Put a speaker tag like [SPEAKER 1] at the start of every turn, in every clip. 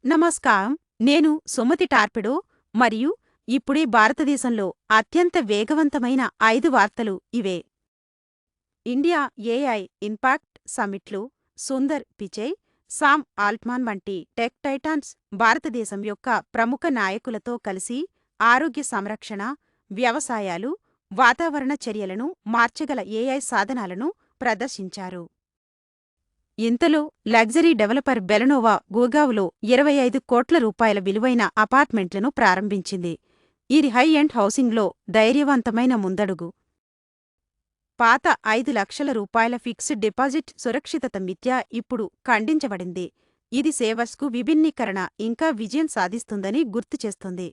[SPEAKER 1] నమస్కారం. నేను సుమతి టార్పెడో మరియు ఇప్పుడే భారతదేశంలో అత్యంత వేగవంతమైన 5 వార్తలు ఇవే. ఇండియా ఏఐ ఇంపాక్ట్ సమ్మిట్లో సుందర్ పిచై, సామ్ ఆల్ట్మాన్ వంటి టెక్ టైటాన్స్ భారతదేశం యొక్క ప్రముఖ నాయకులతో కలిసి ఆరోగ్య సంరక్షణ, వ్యవసాయాలు, వాతావరణ చర్యలను మార్చగల ఏఐ సాధనాలను ప్రదర్శించారు. ఇంతలో లగ్జరీ డెవలపర్ బెలనోవా గూర్గావ్లో 25 కోట్ల రూపాయల విలువైన అపార్ట్మెంట్లను ప్రారంభించింది. ఇది హై ఎండ్ హౌసింగ్లో ధైర్యవంతమైన ముందడుగు. పాత 5 లక్షల రూపాయల ఫిక్స్డ్ డిపాజిట్ సురక్షితత మిథ్య ఇప్పుడు ఖండించబడింది. ఇది సేవర్స్కు విభిన్నీకరణ ఇంకా విజయం సాధిస్తుందని గుర్తుచేస్తుంది.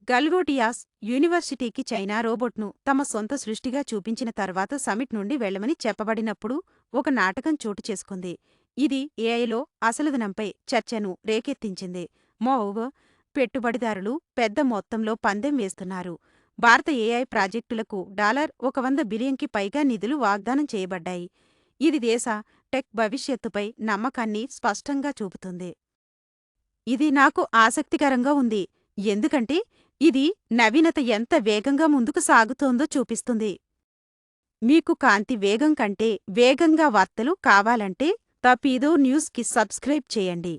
[SPEAKER 1] గల్గోటియాస్ యూనివర్సిటీకి చైనా రోబోట్ను తమ సొంత సృష్టిగా చూపించిన తర్వాత సమిట్ నుండి వెళ్లమని చెప్పబడినప్పుడు ఒక నాటకం చోటు చేసుకుంది. ఇది ఏఐలో అసలుదనంపై చర్చను రేకెత్తించింది. మోరోవర్, పెట్టుబడిదారులు పెద్ద మొత్తంలో పందెం వేస్తున్నారు. భారత ఏఐ ప్రాజెక్టులకు $100 బిలియన్కి పైగా నిధులు వాగ్దానం చేయబడ్డాయి. ఇది దేశ టెక్ భవిష్యత్తుపై నమ్మకాన్ని స్పష్టంగా చూపుతుంది. ఇది నాకు ఆసక్తికరంగా ఉంది, ఎందుకంటే ఇది నవీనత ఎంత వేగంగా ముందుకు సాగుతోందో చూపిస్తుంది. మీకు కాంతి వేగం కంటే వేగంగా వార్తలు కావాలంటే తపీదో న్యూస్కి సబ్స్క్రైబ్ చేయండి.